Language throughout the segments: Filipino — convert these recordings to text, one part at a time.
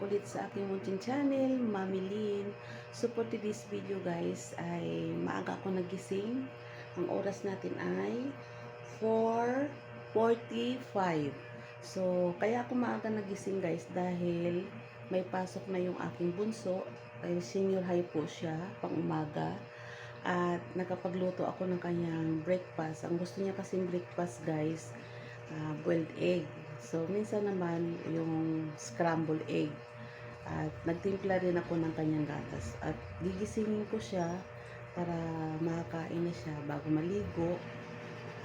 ulit sa aking munting channel, Mami Lynn. So for today's video guys ay maaga ako nagising. Ang oras natin ay 4:45. So kaya ako maaga nagising guys dahil may pasok na yung aking bunso. Ay senior high po siya, pang umaga. At nakapagluto ako ng kanyang breakfast. Ang gusto niya kasing breakfast guys, boiled egg. So, minsan naman yung scrambled egg. At nagtimpla rin ako ng kanyang gatas. At gigisingin ko siya para makakain na siya bago maligo.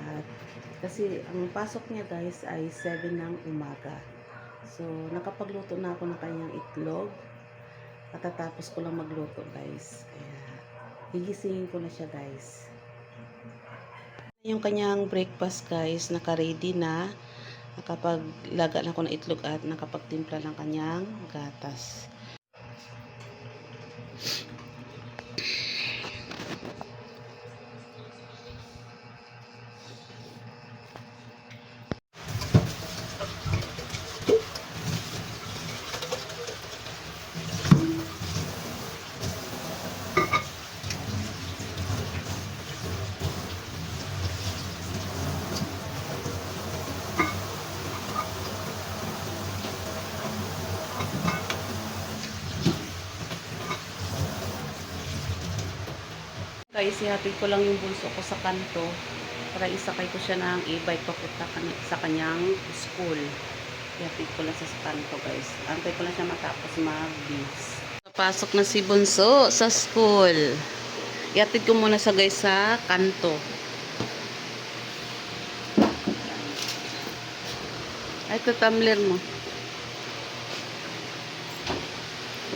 At kasi ang pasok niya guys ay 7 ng umaga. So, nakapagluto na ako ng kanyang itlog. Katatapos ko lang magluto guys. Kaya, gigisingin ko na siya guys. Yung kanyang breakfast guys, naka-ready na. Nakapaglaga na ako ng itlog at nakapagtimpla ng kanyang gatas. Guys, ihatid ko lang yung bulso ko sa kanto para isakay ko siya ng e-bike papunta sa kanyang school. Ihatid ko lang sa kanto guys. Antay ko lang siya matapos mag-bis. Papasok na si bunso sa school. Ihatid ko muna siya guys sa kanto. Ay, ito tumbler mo.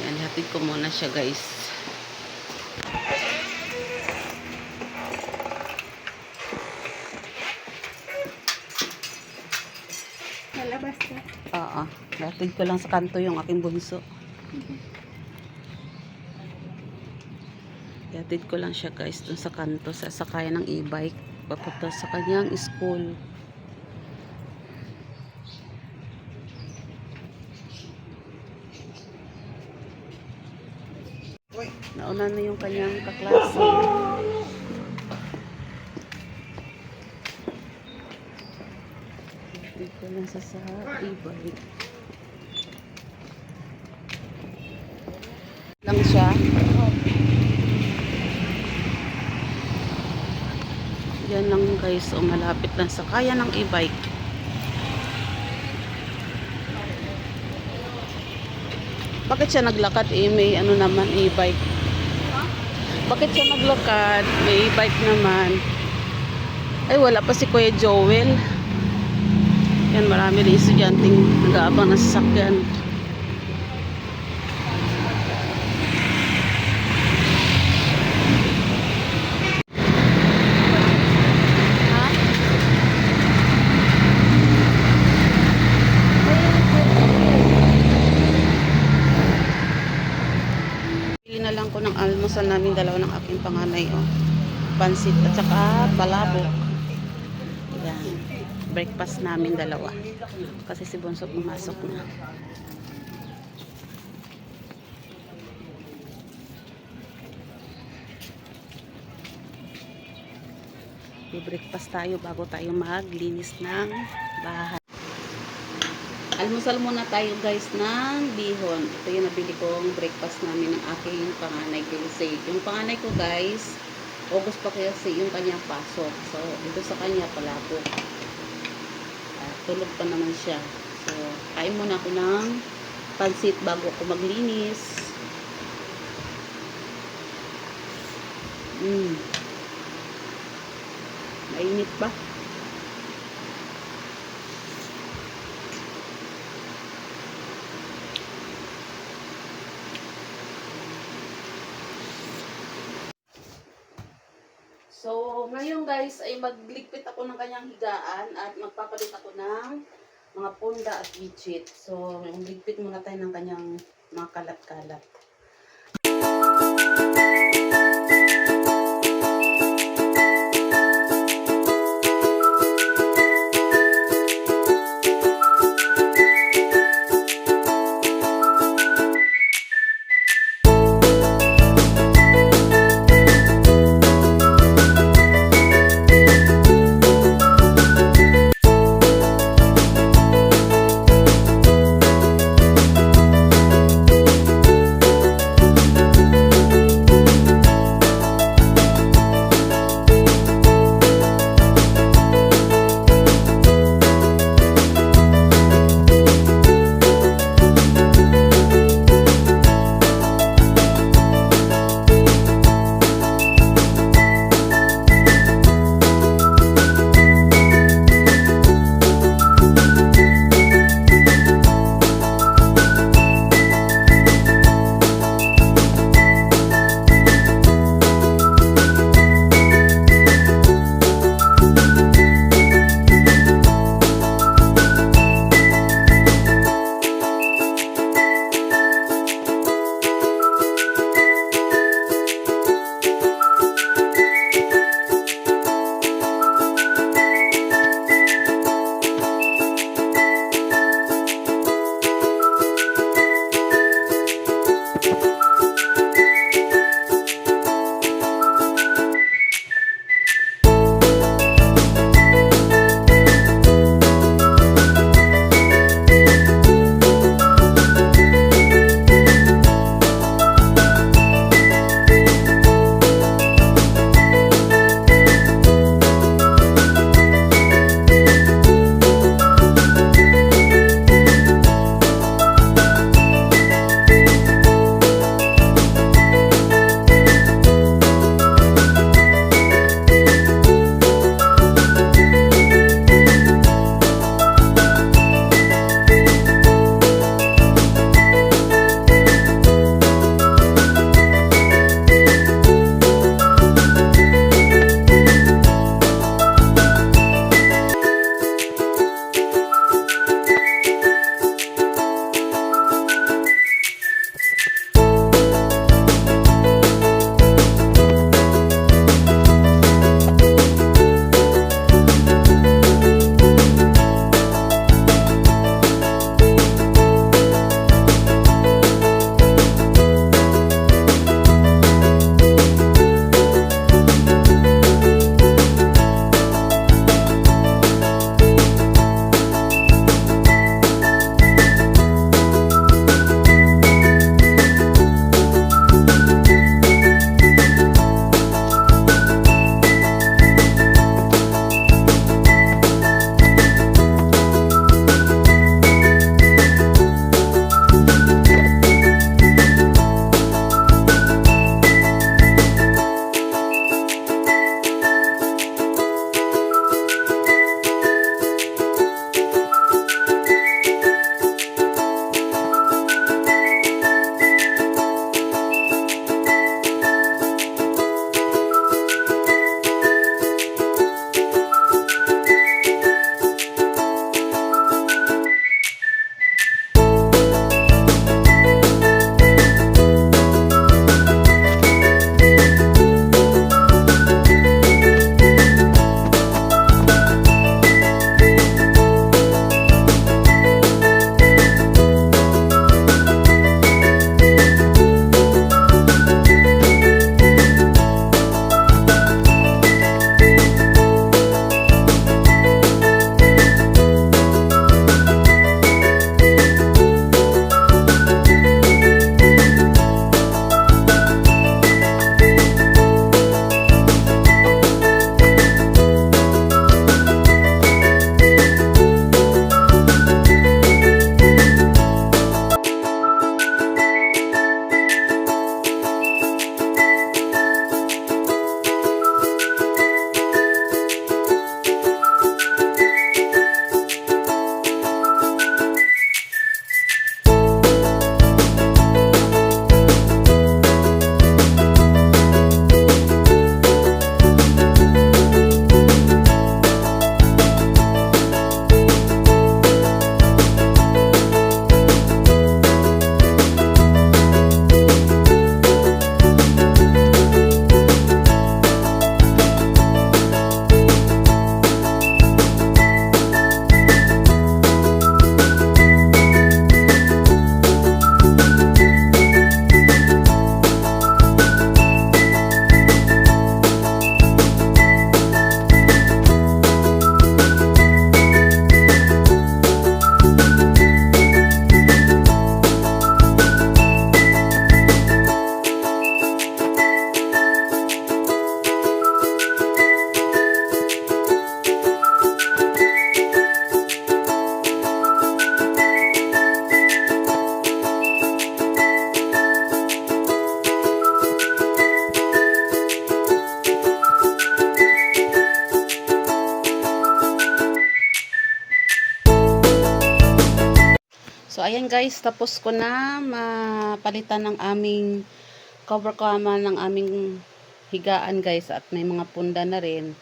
Yan, ihatid ko muna siya guys. Lalabas ka? Oo. Ihatid ko lang sa kanto yung aking bunso. Ihatid ko lang siya guys dun sa kanto sa sakayan ng e-bike papunta sa kanyang school. Nauna na yung kanyang kaklase. Ihatid ko lang sa e-bike. Lang siya. Yan lang guys, o malapit lang sa kaya ng e-bike. Bakit siya naglakad may ano naman e-bike? Bakit siya naglakad? May e-bike naman. Ay wala pa si Kuya Joel. Yan, marami rin estudyanteng nag-aabang na sasakyan. Na lang ko ng almusal namin dalawa ng aking panganay pansit at saka palabok. Yan, breakfast namin dalawa kasi si bunso pumasok na. Breakfast tayo bago tayo maglinis ng bahay. Almusal muna tayo guys ng bihon. Ito yung nabili kong breakfast namin ng aking panganay kasi yung panganay ko guys, August pa kasi yung kanyang pasok. So, ito sa kanya palabok. Tulog pa naman siya. So, kain muna ako ng pansit bago ako maglinis. Mainit pa. So, ngayon guys ay magligpit ako ng kanyang higaan at magpapalit ako ng mga punda at widget. So, magligpit muna tayo ng kanyang mga kalat-kalat. ayan guys, tapos ko na mapalitan ng aming cover kama ng aming higaan guys, at may mga punda na rin.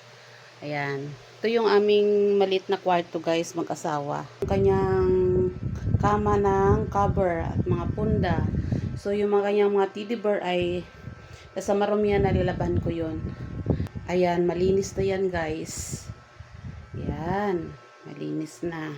Ayan. Ito yung aming maliit na kwarto guys, mag-asawa. Kanyang kama ng cover at mga punda. So yung mga kanyang mga teddy bear ay nasa marumihan, nalilaban ko yon. Ayan, malinis na yan guys. Ayan, malinis na.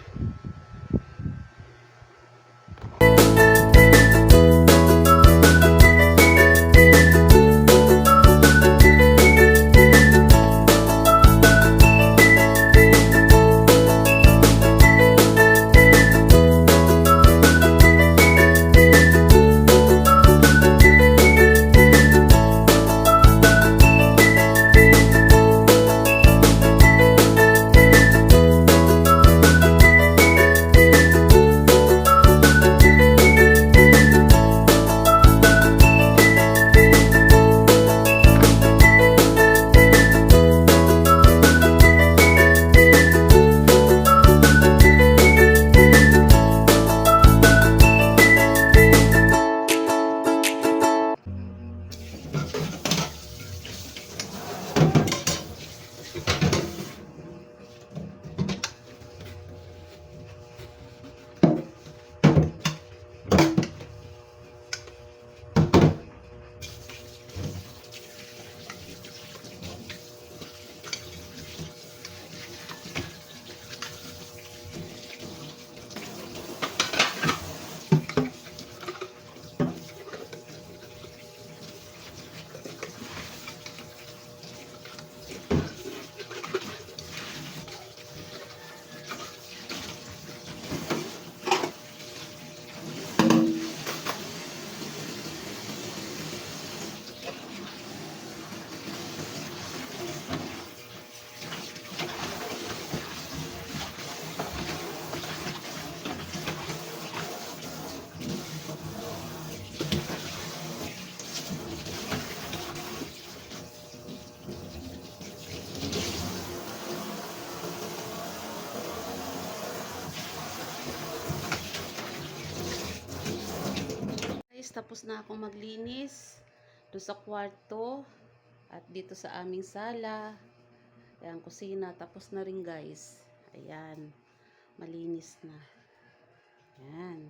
Guys, tapos na akong maglinis doon sa kwarto at dito sa aming sala. Ayan, kusina. Tapos na rin guys. Ayan, malinis na. Ayan.